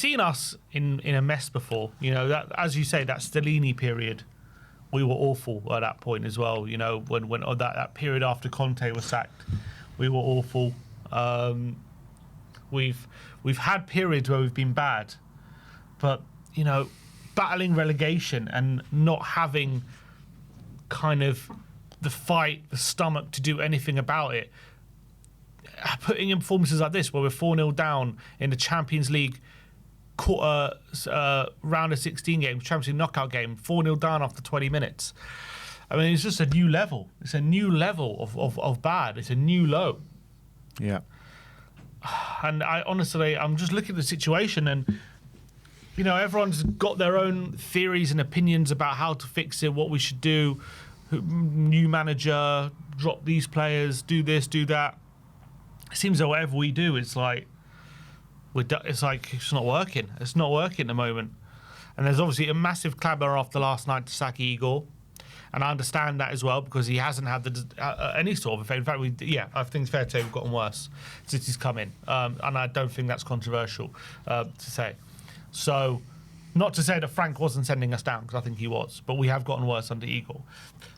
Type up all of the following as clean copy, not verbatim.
seen us in a mess before. You know, that, as you say, that Stellini period, we were awful at that point as well. You know, when that period after Conte was sacked, we were awful. We've had periods where we've been bad, but you know, battling relegation and not having kind of the fight, the stomach to do anything about it, putting in performances like this where we're 4-0 down in the Champions League round of 16 games, Champions League knockout game, 4-0 down after 20 minutes. I mean, it's just a new level. It's a new level of bad. It's a new low. Yeah. And I'm just looking at the situation, and you know, everyone's got their own theories and opinions about how to fix it, what we should do. New manager, drop these players, do this, do that. It seems that whatever we do, it's like it's not working. It's not working at the moment. And there's obviously a massive clamour after last night to sack Igor. And I understand that as well, because he hasn't had any sort of effect. In fact, I think it's fair to say we've gotten worse since he's come in. And I don't think that's controversial to say. So, not to say that Frank wasn't sending us down, because I think he was, but we have gotten worse under Igor.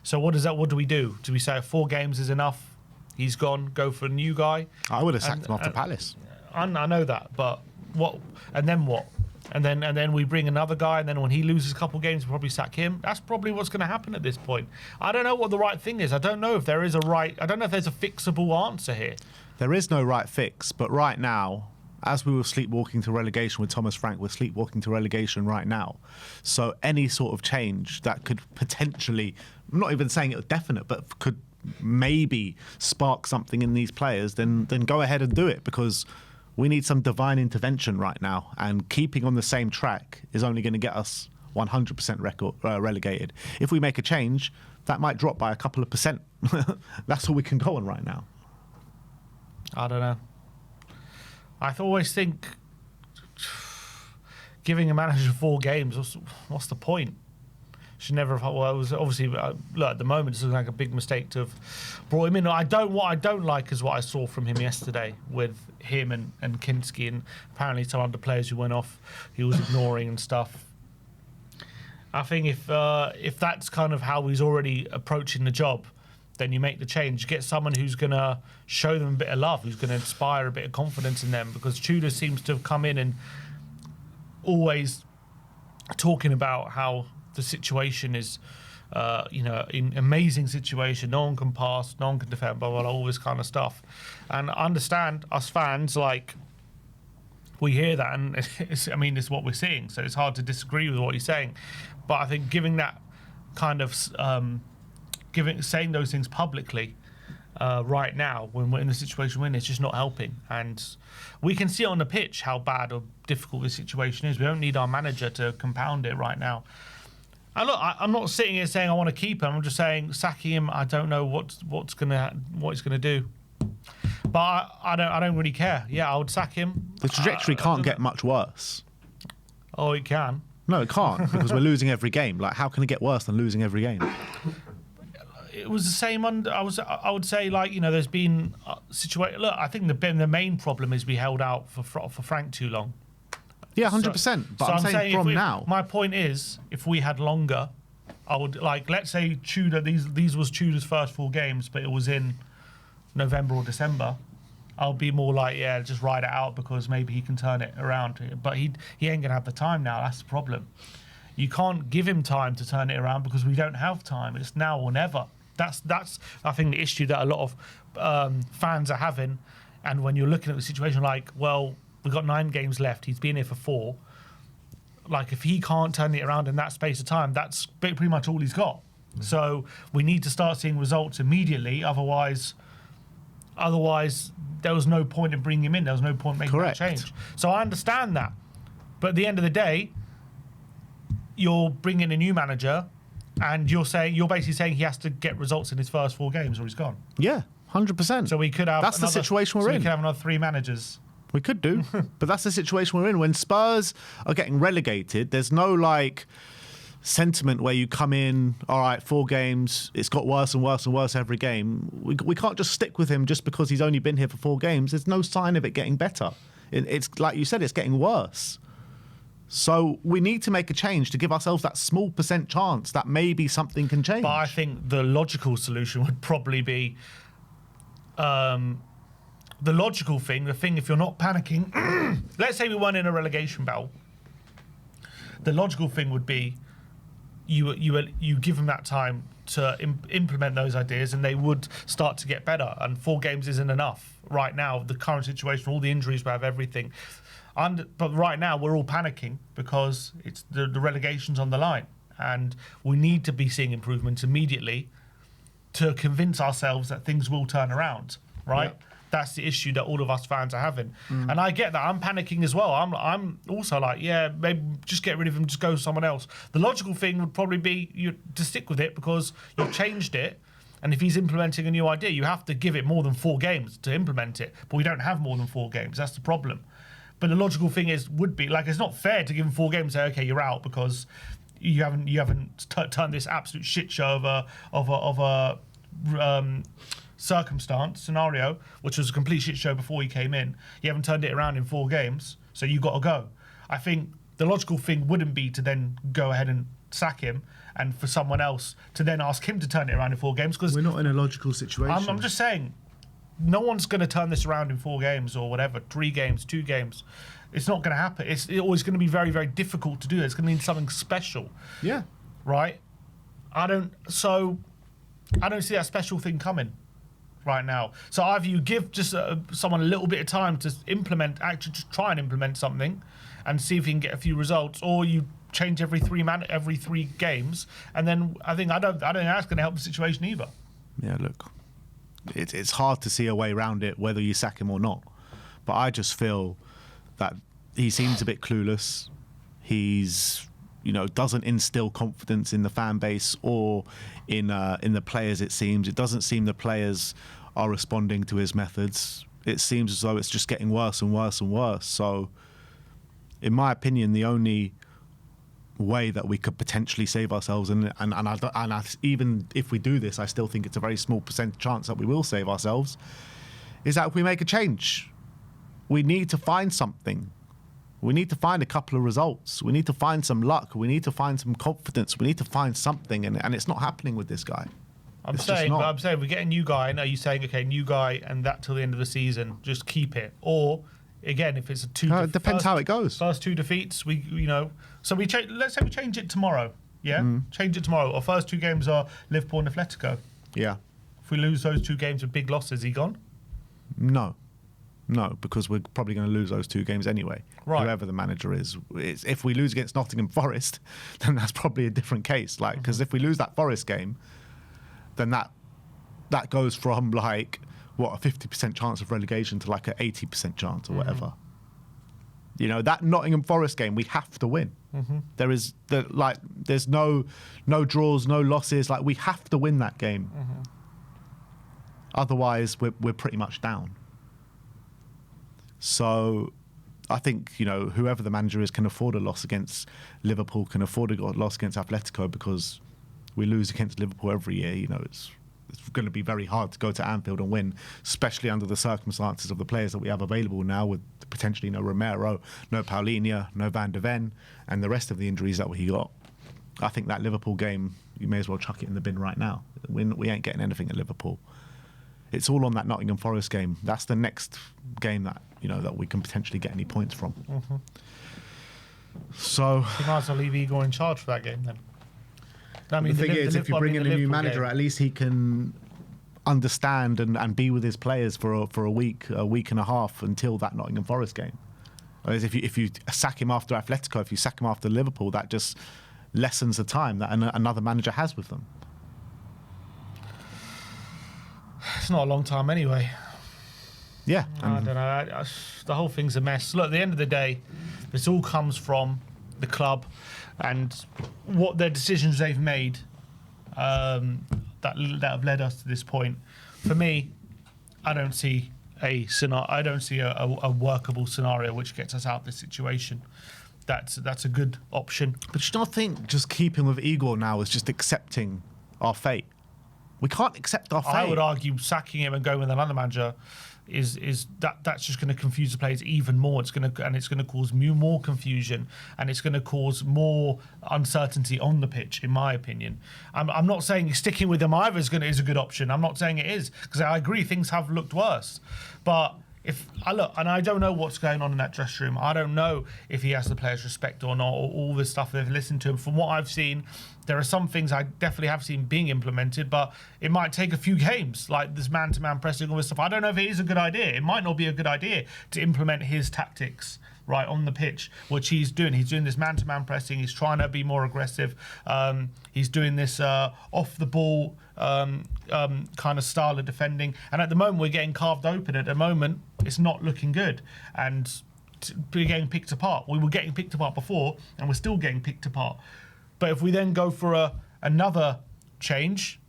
So what do we do? Do we say 4 games is enough? He's gone, go for a new guy? I would have sacked him after Palace. I know that, but what? And then what? And then we bring another guy, and then when he loses a couple of games, we'll probably sack him. That's probably what's going to happen at this point. I don't know what the right thing is. I don't know if there is a right... I don't know if there's a fixable answer here. There is no right fix, but right now, as we were sleepwalking to relegation with Thomas Frank, we're sleepwalking to relegation right now. So any sort of change that could potentially, I'm not even saying it definite, but could maybe spark something in these players, then go ahead and do it, because we need some divine intervention right now, and keeping on the same track is only going to get us 100% relegated. If we make a change, that might drop by a couple of percent. That's all we can go on right now. I don't know. I always think giving a manager 4 games, what's the point? Should never have. Well, it was obviously look, at the moment it's like a big mistake to have brought him in. What I don't like is what I saw from him yesterday with him and Kinski, and apparently some other players who went off. He was ignoring and stuff. I think if that's kind of how he's already approaching the job, then you make the change. Get someone who's going to show them a bit of love, who's going to inspire a bit of confidence in them, because Tudor seems to have come in and always talking about how the situation is, an amazing situation. No one can pass, no one can defend, blah, blah, blah, all this kind of stuff. And I understand, us fans, like, we hear that, and it's what we're seeing, so it's hard to disagree with what he's saying. But I think giving that kind of, saying those things publicly right now, when we're in the situation we're in, it's just not helping. And we can see on the pitch how bad or difficult this situation is. We don't need our manager to compound it right now. And look, I'm not sitting here saying I want to keep him. I'm just saying sacking him, I don't know what he's gonna do. But I don't really care. Yeah, I would sack him. The trajectory can't get much worse. Oh, it can. No, it can't, because we're losing every game. Like, how can it get worse than losing every game? It was the same. I would say, like, you know, there's been situation. Look, I think the main problem is we held out for Frank too long. Yeah, 100%. But I'm saying from now. My point is, if we had longer, I would, like, let's say Tudor. These was Tudor's first 4 games, but it was in November or December. I'll be more like, yeah, just ride it out, because maybe he can turn it around. But he ain't gonna have the time now. That's the problem. You can't give him time to turn it around, because we don't have time. It's now or never. That's I think the issue that a lot of fans are having. And when you're looking at the situation, like, well, we've got 9 games left. He's been here for 4. Like, if he can't turn it around in that space of time, that's pretty much all he's got. So we need to start seeing results immediately. Otherwise, there was no point in bringing him in. There was no point making that change. So I understand that. But at the end of the day, you're bringing a new manager, and you're basically saying he has to get results in his first 4 games, or he's gone. Yeah, 100%. So we could have the situation we're in. We could have another 3 managers. We could do, but that's the situation we're in. When Spurs are getting relegated, there's no, like, sentiment where you come in, all right, 4 games, it's got worse and worse and worse every game. We can't just stick with him just because he's only been here for 4 games. There's no sign of it getting better. It's like you said, it's getting worse. So we need to make a change to give ourselves that small % chance that maybe something can change. But I think the logical solution would probably be the logical thing. The thing, if you're not panicking, let's say we weren't in a relegation battle. The logical thing would be you give them that time to implement those ideas, and they would start to get better. And 4 games isn't enough right now. The current situation, all the injuries we have, everything. But right now we're all panicking because it's the relegation's on the line, and we need to be seeing improvements immediately to convince ourselves that things will turn around. Right. Yep. That's the issue that all of us fans are having. And I get that. I'm panicking as well. I'm also like, yeah, maybe just get rid of him, just go to someone else. The logical thing would probably be to stick with it because you've changed it. And if he's implementing a new idea, you have to give it more than 4 games to implement it. But we don't have more than 4 games. That's the problem. But the logical thing would be, like, it's not fair to give him 4 games and say, okay, you're out because you haven't turned this absolute shit show of a scenario, which was a complete shit show before he came in. You haven't turned it around in 4 games, so you got to go. I think the logical thing wouldn't be to then go ahead and sack him and for someone else to then ask him to turn it around in 4 games. Because we're not in a logical situation. I'm just saying, no one's going to turn this around in 4 games or whatever, 3 games, 2 games. It's not going to happen. It's always going to be very, very difficult to do. It's going to need something special. Yeah. Right? I don't see that special thing coming right now. So either you give just someone a little bit of time to actually just try and implement something and see if you can get a few results, or you change every 3 games, and then I don't think that's going to help the situation either. Yeah, look, it's hard to see a way around it whether you sack him or not. But I just feel that he seems a bit clueless. He's doesn't instill confidence in the fan base or in the players. It seems it doesn't seem the players are responding to his methods. It seems as though it's just getting worse and worse and worse. So, in my opinion, the only way that we could potentially save ourselves, and even if we do this, I still think it's a very small % chance that we will save ourselves, is that if we make a change, we need to find something. We need to find a couple of results. We need to find some luck. We need to find some confidence. We need to find something, and it's not happening with this guy. I'm saying we get a new guy, and are you saying, okay, new guy, and that till the end of the season, just keep it? Or, again, if it's a 2... it depends how it goes. First 2 defeats, so let's say we change it tomorrow, yeah? Change it tomorrow. Our first 2 games are Liverpool and Atletico. Yeah. If we lose those 2 games with big losses, is he gone? No, because we're probably going to lose those 2 games anyway. Right. Whoever the manager is. If we lose against Nottingham Forest, then that's probably a different case. Because if we lose that Forest game, then that goes from a 50% chance of relegation to an 80% chance or whatever. That Nottingham Forest game we have to win. There's no draws, no losses. We have to win that game. Otherwise, we're pretty much down. So I think whoever the manager is can afford a loss against Liverpool, can afford a loss against Atletico, because we lose against Liverpool every year. It's going to be very hard to go to Anfield and win, especially under the circumstances of the players that we have available now, with potentially no Romero, no Paulinho, no Van de Ven, and the rest of the injuries that we got. I think that Liverpool game, you may as well chuck it in the bin right now. We ain't getting anything at Liverpool. It's all on that Nottingham Forest game. That's the next game that that we can potentially get any points from. So you might as well leave Igor in charge for that game then. I mean, the thing is, if you bring in a new manager, at least he can understand and be with his players for a week and a half until that Nottingham Forest game. Whereas if you sack him after Atletico, if you sack him after Liverpool, that just lessens the time that another manager has with them. It's not a long time anyway. Yeah. I don't know. The whole thing's a mess. Look, at the end of the day, this all comes from the club and what their decisions they've made that have led us to this point. For me, I don't see a workable scenario which gets us out of this situation. That's a good option. But you don't think just keeping with Igor now is just accepting our fate? We can't accept our fate. I would argue sacking him and going with another manager is that's just going to confuse the players even more. It's going to cause more confusion, and it's going to cause more uncertainty on the pitch, in my opinion. I'm not saying sticking with him either is a good option. I'm not saying it is, because I agree things have looked worse, but. If I look, and I don't know what's going on in that dressing room. I don't know if he has the players' respect or not, or all this stuff they've listened to him. From what I've seen, there are some things I definitely have seen being implemented, but it might take a few games, like this man-to-man pressing, all this stuff. I don't know if it is a good idea. It might not be a good idea to implement his tactics right on the pitch, which he's doing. He's doing this man-to-man pressing. He's trying to be more aggressive. He's doing this off-the-ball kind of style of defending. And at the moment, we're getting carved open. At the moment, it's not looking good. And we're getting picked apart. We were getting picked apart before, and we're still getting picked apart. But if we then go for another change,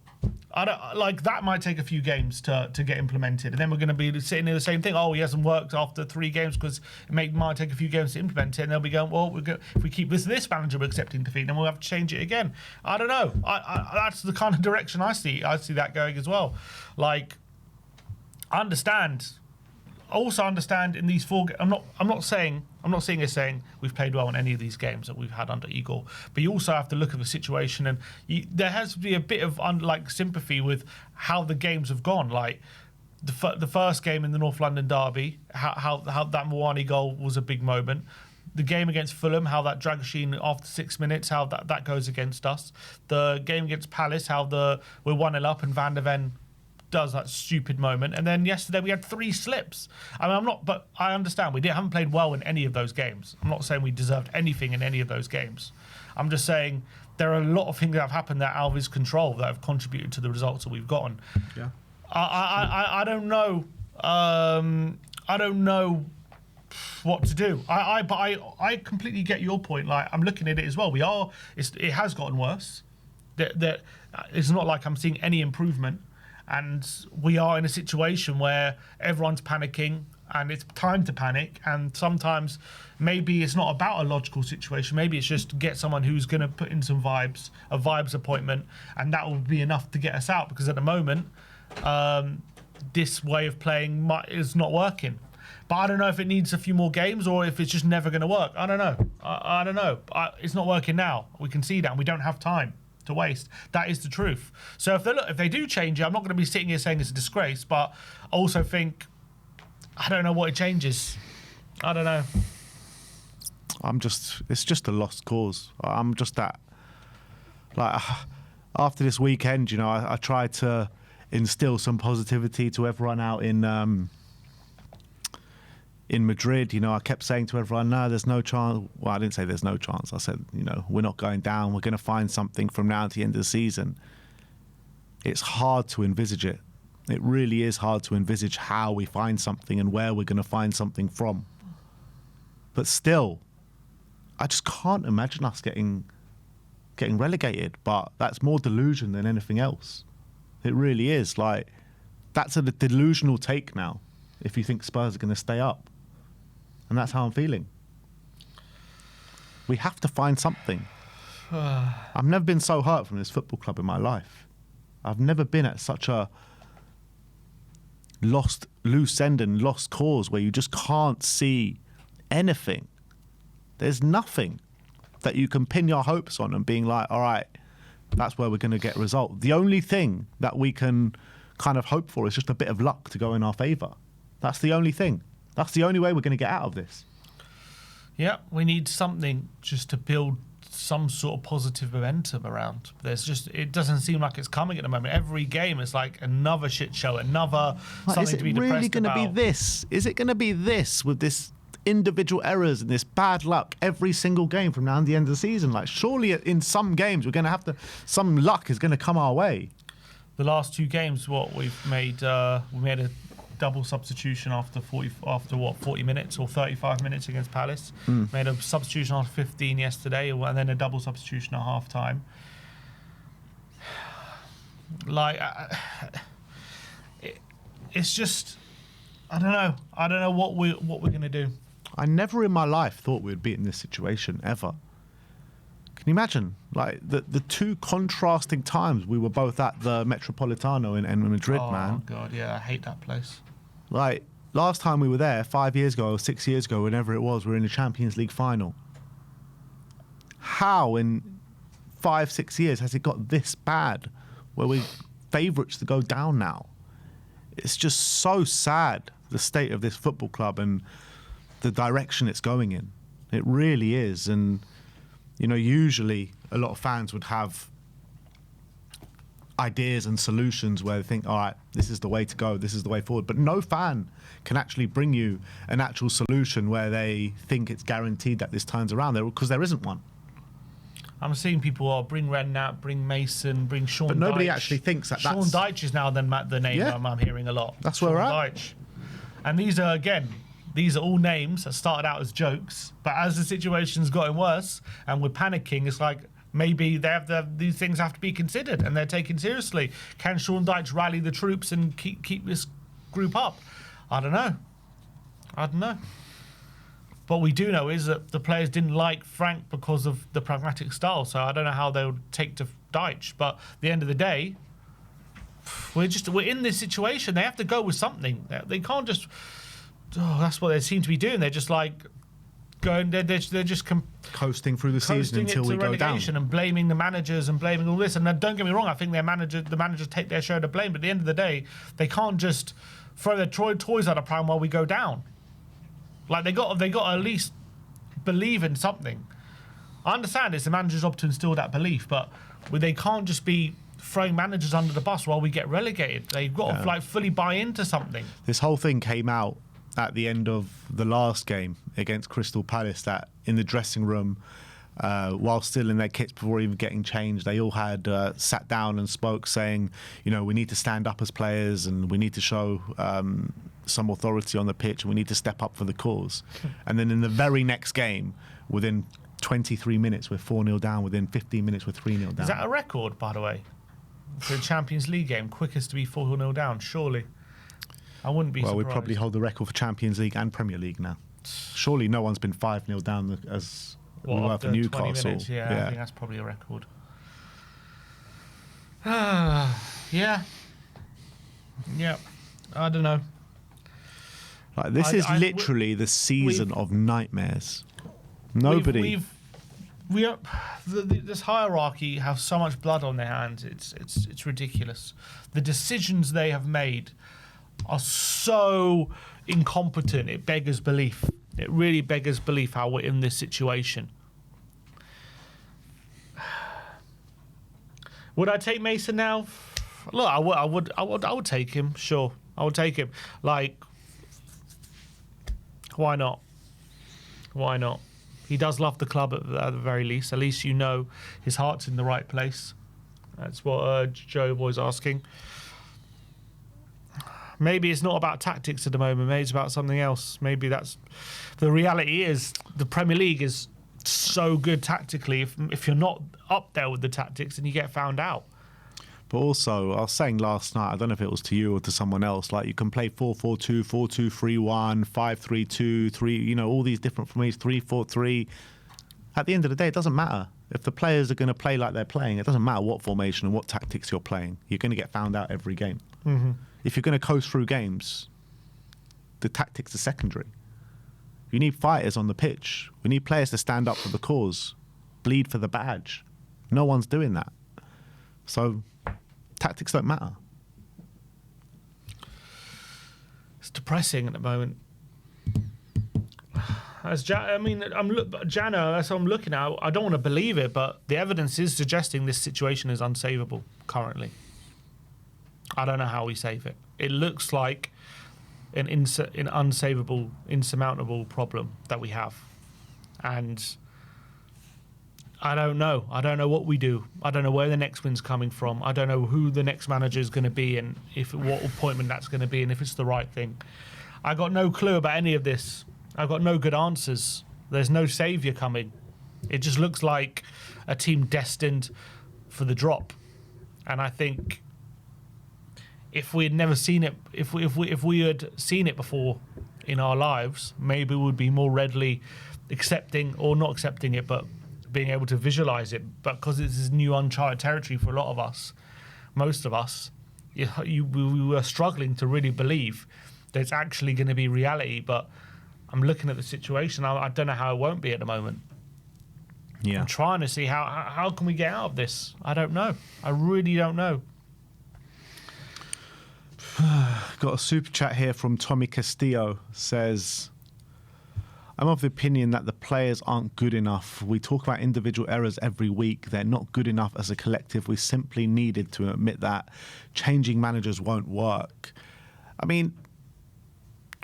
that might take a few games to get implemented, and then we're going to be sitting in the same thing. Oh, he hasn't worked after 3 games because it might take a few games to implement it, and they'll be going, well, if we keep this manager accepting defeat, then we'll have to change it again. I don't know. That's the kind of direction I see that going as well. Like, I understand. Also understand in these 4. I'm not saying we've played well in any of these games that we've had under Igor, but you also have to look at the situation, and there has to be a bit of sympathy with how the games have gone. Like the first game in the North London derby, how that Mwani goal was a big moment. The game against Fulham, how that Dragoshin after 6 minutes, how that goes against us. The game against Palace, how we're 1-0 up and Van der Ven does that stupid moment, and then yesterday we had 3 slips. I mean, but I understand we haven't played well in any of those games. I'm not saying we deserved anything in any of those games. I'm just saying there are a lot of things that have happened that are out of his control that have contributed to the results that we've gotten. Yeah. I don't know. I don't know what to do. But I completely get your point. Like, I'm looking at it as well. It has gotten worse. It's not like I'm seeing any improvement. And we are in a situation where everyone's panicking, and it's time to panic. And sometimes maybe it's not about a logical situation. Maybe it's just to get someone who's going to put in some vibes, a vibes appointment, and that will be enough to get us out. Because at the moment, this way of playing is not working. But I don't know if it needs a few more games or if it's just never going to work. I don't know. I don't know. It's not working now. We can see that, and we don't have time to waste. That is the truth. So if they do change it, I'm not going to be sitting here saying it's a disgrace, but I also think I don't know what it changes. I don't know. It's just a lost cause. I'm just that, like, after this weekend, I tried to instill some positivity to everyone out in Madrid. I kept saying to everyone, no, there's no chance. Well, I didn't say there's no chance. I said, we're not going down. We're going to find something from now to the end of the season. It's hard to envisage it. It really is hard to envisage how we find something and where we're going to find something from. But still, I just can't imagine us getting relegated. But that's more delusion than anything else. It really is. Like, that's a delusional take now, if you think Spurs are going to stay up. And that's how I'm feeling. We have to find something. I've never been so hurt from this football club in my life. I've never been at such a loose end and lost cause where you just can't see anything. There's nothing that you can pin your hopes on and being like, all right, that's where we're going to get a result. The only thing that we can kind of hope for is just a bit of luck to go in our favour. That's the only thing. That's the only way we're going to get out of this. Yeah, we need something just to build some sort of positive momentum around. It doesn't seem like it's coming at the moment. Every game is like another shit show, something to be depressed about. Is it really going to be this? Is it going to be this with this individual errors and this bad luck every single game from now to the end of the season? Like, surely in some games we're going to have to, some luck is going to come our way. The last 2 games, we made a double substitution after 40 minutes or 35 minutes against Palace. Made a substitution after 15 yesterday, and then a double substitution at half time. Like, it's just, I don't know what we're gonna do. I never in my life thought we'd be in this situation ever. Can you imagine, like, the 2 contrasting times we were both at the Metropolitano in Madrid, man? Oh God, yeah, I hate that place. Like, last time we were there, 5 years ago, or 6 years ago, whenever it was, we were in the Champions League final. How in 5-6 years has it got this bad, where we're favourites to go down now? It's just so sad, the state of this football club and the direction it's going in. It really is. And, you know, usually a lot of fans would have ideas and solutions where they think, all right, this is the way to go, this is the way forward. But no fan can actually bring you an actual solution where they think it's guaranteed that this turns around, there, because there isn't one. I'm seeing people bring Redknapp, bring Mason, bring Sean Dyche. But nobody actually thinks that Sean Dyche is now the name I'm hearing a lot. That's where we're at. Dyche. And these are all names that started out as jokes, but as the situation's gotten worse and we're panicking, it's like maybe these things have to be considered and they're taken seriously. Can Sean Dyche rally the troops and keep this group up? I don't know. What we do know is that the players didn't like Frank because of the pragmatic style, so I don't know how they would take to Dyche. But at the end of the day, we're in this situation. They have to go with something. They can't just. Oh, that's what they seem to be doing. They're just like going. They're just coasting through the season until we go down, and blaming the managers and blaming all this. And don't get me wrong, I think the managers take their share of blame. But at the end of the day, they can't just throw their toys out of pram while we go down. Like they got to at least believe in something. I understand it's the manager's job to instill that belief, but they can't just be throwing managers under the bus while we get relegated. They've got to fully buy into something. This whole thing came out at the end of the last game against Crystal Palace, that in the dressing room, while still in their kits before even getting changed, they all had sat down and spoke, saying, you know, we need to stand up as players and we need to show some authority on the pitch and we need to step up for the cause. And then in the very next game, within 23 minutes, we're 4-0 down. Within 15 minutes, we're 3-0 down. Is that a record, by the way? For a Champions League game, quickest to be 4-0 down, surely. I wouldn't be surprised. Well, we probably hold the record for Champions League and Premier League now. Surely no one's been 5-0 down as we were for Newcastle. 20 minutes, yeah, I think that's probably a record. Yeah, I don't know. Like, this is literally the season of nightmares. Nobody. This hierarchy have so much blood on their hands. It's ridiculous. The decisions they have made are so incompetent. It beggars belief. It really beggars belief how we're in this situation. Would I take Mason now? Look, I would take him. Sure, I would take him. Like, why not? Why not? He does love the club at the very least. At least you know his heart's in the right place. That's what Joe Boy's asking. Maybe it's not about tactics at the moment. Maybe it's about something else. Maybe that's... The reality is the Premier League is so good tactically. If you're not up there with the tactics, then you get found out. But also, I was saying last night, I don't know if it was to you or to someone else, like you can play 4-4-2, 4-2-3-1, 5-3-2, 3, you know, all these different formations, 3-4-3. At the end of the day, it doesn't matter. If the players are going to play like they're playing, it doesn't matter what formation and what tactics you're playing. You're going to get found out every game. Mm-hmm. If you're going to coast through games, the tactics are secondary. You need fighters on the pitch. We need players to stand up for the cause, bleed for the badge. No one's doing that. So tactics don't matter. It's depressing at the moment. Jano, that's what I'm looking at. I don't want to believe it, but the evidence is suggesting this situation is unsavable currently. I don't know how we save it. It looks like an unsavable, insurmountable problem that we have. And I don't know. I don't know what we do. I don't know where the next win's coming from. I don't know who the next manager is going to be and what appointment that's going to be and if it's the right thing. I got no clue about any of this. I've got no good answers. There's no saviour coming. It just looks like a team destined for the drop. And I think if we had never seen it, if we had seen it before in our lives, maybe we would be more readily accepting, or not accepting it, but being able to visualize it. But because this is new uncharted territory for a lot of us, most of us, we were struggling to really believe there's actually going to be reality. But I'm looking at the situation. I don't know how it won't be at the moment. Yeah. I'm trying to see how can we get out of this. I don't know. I really don't know. Got a super chat here from Tommy Castillo. Says, I'm of the opinion that the players aren't good enough. We talk about individual errors every week. They're not good enough as a collective. We simply needed to admit that changing managers won't work. I mean,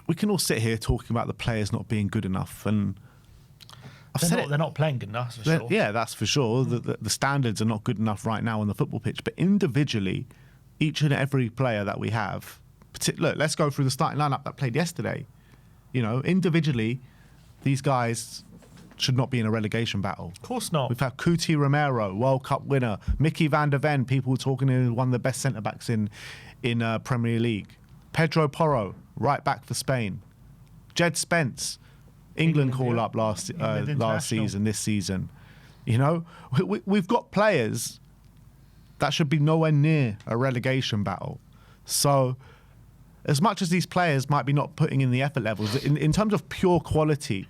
we can all sit here talking about the players not being good enough, and They're not playing good enough, for sure. Yeah, that's for sure. The standards are not good enough right now on the football pitch. But individually, each and every player that we have, look, let's go through the starting lineup that played yesterday. You know, individually, these guys should not be in a relegation battle. Of course not. We've had Cuti Romero, World Cup winner, Mickey van der Ven, people talking to one of the best centre-backs in Premier League. Pedro Porro, right back for Spain. Jed Spence, England call-up last season, this season. You know, we've got players that should be nowhere near a relegation battle. So, as much as these players might be not putting in the effort levels, in terms of pure quality,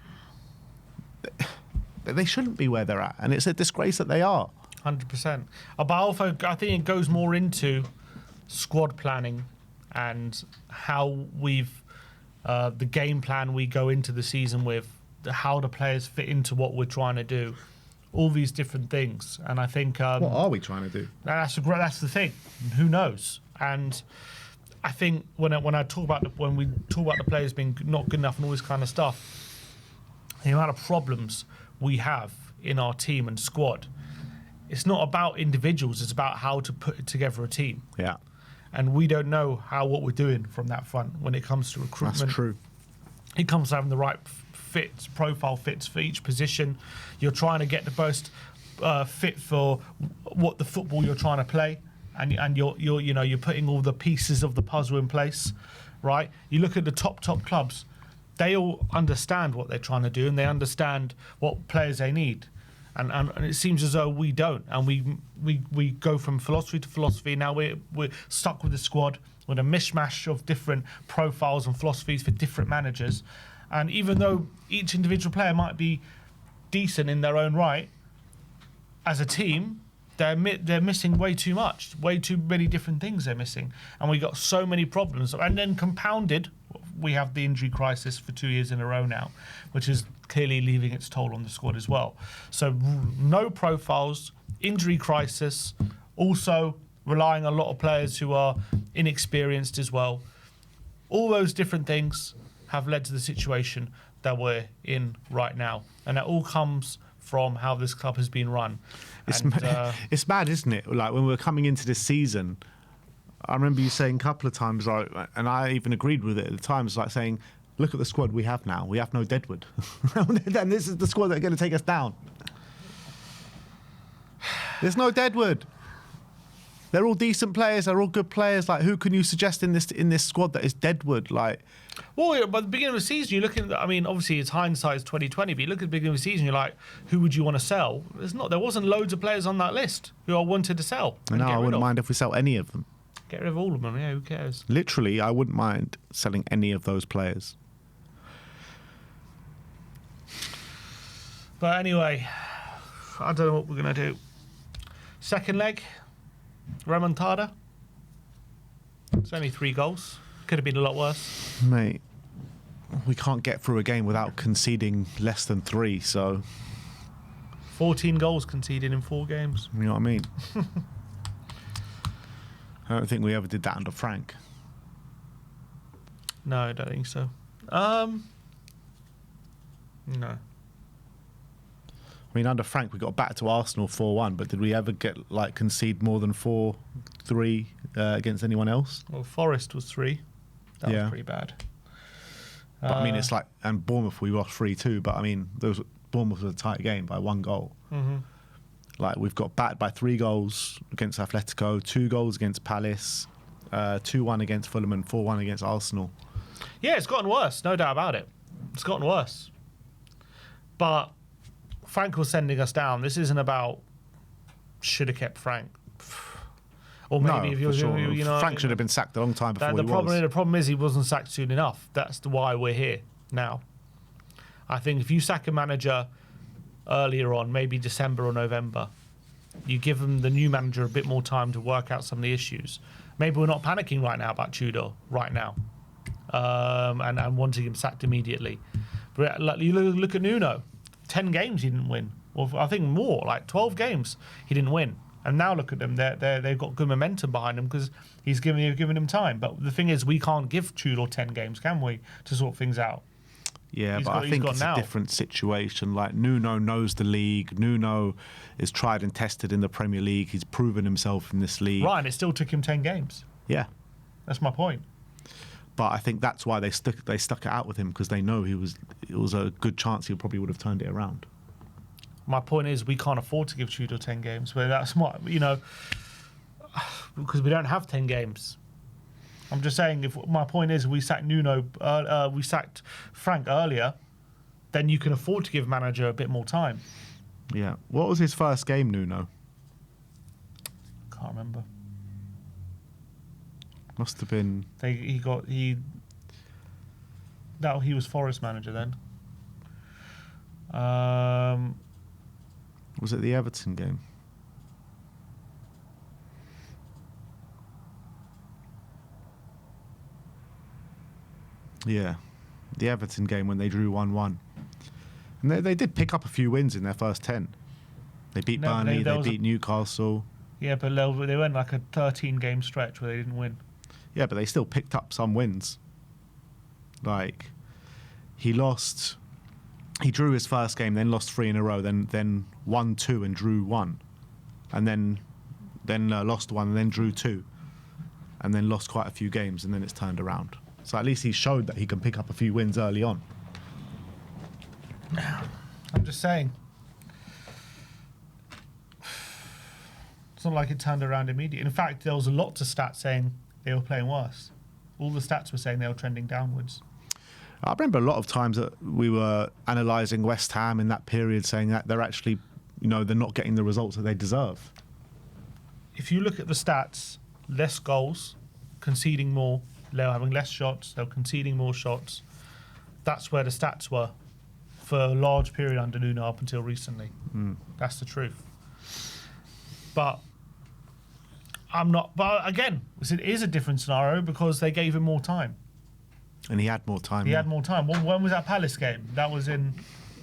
they shouldn't be where they're at. And it's a disgrace that they are. 100%. But also, I think it goes more into squad planning and how the game plan we go into the season with, how the players fit into what we're trying to do. All these different things. And I think... what are we trying to do? That's the thing. Who knows? And I think when we talk about the players being not good enough and all this kind of stuff, the amount of problems we have in our team and squad, it's not about individuals, it's about how to put together a team. Yeah. And we don't know what we're doing from that front when it comes to recruitment. That's true. It comes to having the right profile fits for each position. You're trying to get the best fit for what the football you're trying to play, and you're putting all the pieces of the puzzle in place, right? You look at the top clubs; they all understand what they're trying to do, and they understand what players they need. And it seems as though we don't, and we go from philosophy to philosophy. Now we're stuck with the squad with a mishmash of different profiles and philosophies for different managers. And even though each individual player might be decent in their own right, as a team, they're missing way too much, way too many different things they're missing. And we got so many problems. And then compounded, we have the injury crisis for 2 years in a row now, which is clearly leaving its toll on the squad as well. So no profiles, injury crisis, also relying on a lot of players who are inexperienced as well. All those different things have led to the situation that we're in right now. And that all comes from how this club has been run. It's mad, isn't it? Like, when we were coming into this season, I remember you saying a couple of times, like, and I even agreed with it at the time, it's like saying, look at the squad we have now. We have no Deadwood. And this is the squad that's going to take us down. There's no Deadwood. They're all decent players. They're all good players. Like, who can you suggest in this squad that is Deadwood? Like, well, by the beginning of the season, you're looking at, I mean, obviously it's hindsight's 2020, but you look at the beginning of the season, you're like, who would you want to sell? There wasn't loads of players on that list who I wanted to sell. No, I wouldn't mind if we sell any of them. Get rid of all of them. Yeah, who cares? Literally, I wouldn't mind selling any of those players. But anyway, I don't know what we're going to do. Second leg, remontada. It's only 3 goals. Could have been a lot worse. Mate, we can't get through a game without conceding less than 3, so... 14 goals conceded in 4 games. You know what I mean? I don't think we ever did that under Frank. No, I don't think so. No. I mean, under Frank, we got back to Arsenal 4-1, but did we ever concede more than 4-3 against anyone else? Well, Forest was 3. That was pretty bad. But I mean, it's like, and Bournemouth, we lost 3-2, but I mean, Bournemouth was a tight game by 1 goal. Mm-hmm. Like, we've got backed by 3 goals against Atletico, 2 goals against Palace, 2-1 against Fulham, and 4-1 against Arsenal. Yeah, it's gotten worse, no doubt about it. It's gotten worse. But Frank was sending us down. This isn't about should have kept Frank. Or maybe No, if you're, for sure. you know, Frank should have been sacked a long time before the he was. problem is he wasn't sacked soon enough. That's why we're here now. I think if you sack a manager earlier on, maybe December or November, you give them the new manager a bit more time to work out some of the issues. Maybe we're not panicking right now about Tudor right now, and wanting him sacked immediately. But like, you look at Nuno, 10 games he didn't win, or I think more, like 12 games he didn't win. And now look at them; they've got good momentum behind them because he's giving them time. But the thing is, we can't give Tudor 10 games, can we, to sort things out? Yeah, but I think it's a different situation. Like, Nuno knows the league. Nuno is tried and tested in the Premier League. He's proven himself in this league. Right, and it still took him 10 games. Yeah. That's my point. But I think that's why they stuck it out with him, because they know it was a good chance he probably would have turned it around. My point is, we can't afford to give Tudor 10 games. But that's what, you know, because we don't have 10 games. I'm just saying, if my point is we sacked we sacked Frank earlier, then you can afford to give manager a bit more time. Yeah. What was his first game, Nuno? Can't remember. Must have been. He was Forest manager then. Was it the Everton game? Yeah, the Everton game when they drew 1-1. And they did pick up a few wins in their first 10. They beat Burnley, they beat Newcastle. Yeah, but they went like a 13-game stretch where they didn't win. Yeah, but they still picked up some wins. Like, he drew his first game, then lost 3 in a row, then won 2 and drew 1. And then lost 1 and then drew 2. And then lost quite a few games, and then it's turned around. So at least he showed that he can pick up a few wins early on. I'm just saying. It's not like it turned around immediately. In fact, there was a lot of stats saying they were playing worse. All the stats were saying they were trending downwards. I remember a lot of times that we were analysing West Ham in that period, saying that they're actually, they're not getting the results that they deserve. If you look at the stats, less goals, conceding more, they're having less shots, they're conceding more shots. That's where the stats were for a large period under Nuno up until recently. That's the truth. But again, it is a different scenario because they gave him more time. And he had more time. He had more time. When was that Palace game? That was in,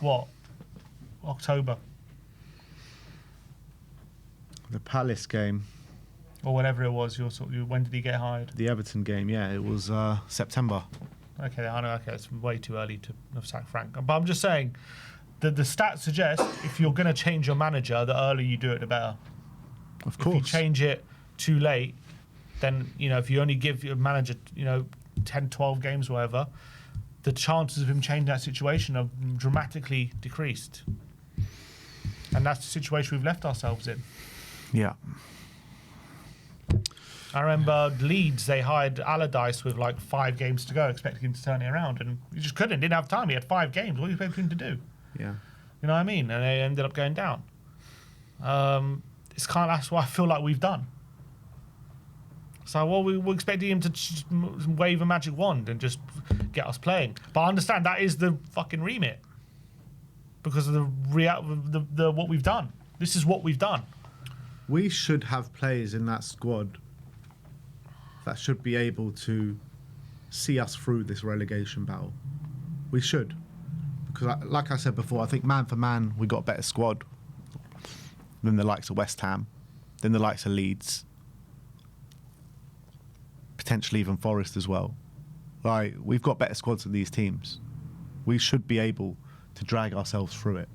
what, October? The Palace game. Or whatever it was. When did he get hired? The Everton game, yeah. It was September. Okay, I know. Okay, it's way too early to have sacked Frank. But I'm just saying, the stats suggest if you're going to change your manager, the earlier you do it, the better. Of course. If you change it too late, then, if you only give your manager, 10, 12 games, whatever, the chances of him changing that situation are dramatically decreased. And that's the situation we've left ourselves in. Yeah. I remember Leeds, they hired Allardyce with like 5 games to go, expecting him to turn it around, and he just didn't have time. He had 5 games. What do you expect him to do? Yeah. You know what I mean? And they ended up going down. That's what I feel like we've done. So, we're expecting him to just wave a magic wand and just get us playing. But I understand that is the fucking remit because of the what we've done. This is what we've done. We should have players in that squad that should be able to see us through this relegation battle. We should. Because, like I said before, I think man for man, we got a better squad than the likes of West Ham, than the likes of Leeds. Potentially even Forest as well. Like, we've got better squads than these teams. We should be able to drag ourselves through it.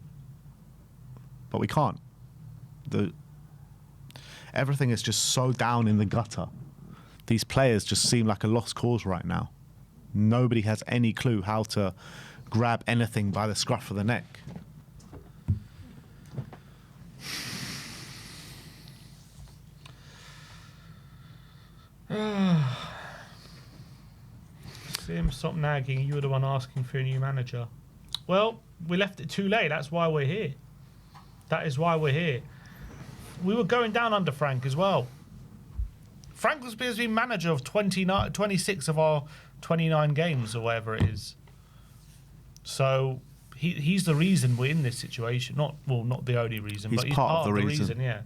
But we can't. Everything is just so down in the gutter. These players just seem like a lost cause right now. Nobody has any clue how to grab anything by the scruff of the neck. Sim, stop nagging. You were the one asking for a new manager. Well, we left it too late. That's why we're here. That is why we're here. We were going down under Frank as well. Frank has been manager of 26 of our 29 games or whatever it is. So he's the reason we're in this situation. Not the only reason, but he's part of the reason. Yeah.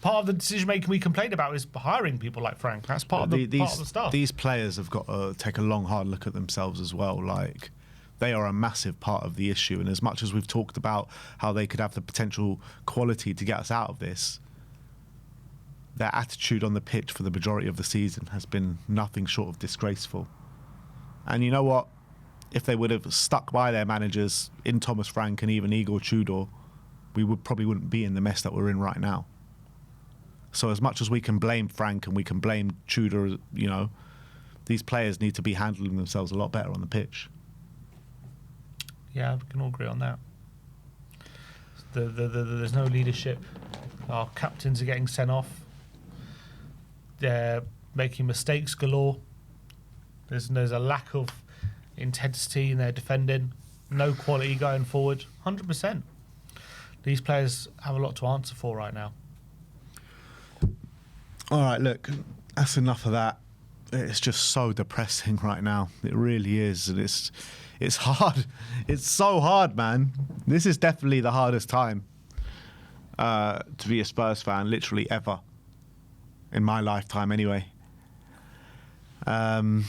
Part of the decision making we complain about is hiring people like Frank. That's part of the stuff. These players have got to take a long, hard look at themselves as well. Like, they are a massive part of the issue. And as much as we've talked about how they could have the potential quality to get us out of this, their attitude on the pitch for the majority of the season has been nothing short of disgraceful. And you know what? If they would have stuck by their managers in Thomas Frank and even Igor Tudor, we probably wouldn't be in the mess that we're in right now. So as much as we can blame Frank and we can blame Tudor, you know, these players need to be handling themselves a lot better on the pitch. Yeah, we can all agree on that. There's no leadership. Our captains are getting sent off. They're making mistakes galore. There's a lack of intensity in their defending. No quality going forward. 100%. These players have a lot to answer for right now. All right, look, that's enough of that. It's just so depressing right now. It really is. And it's hard. It's so hard, man. This is definitely the hardest time to be a Spurs fan, literally ever. In my lifetime, anyway. Let's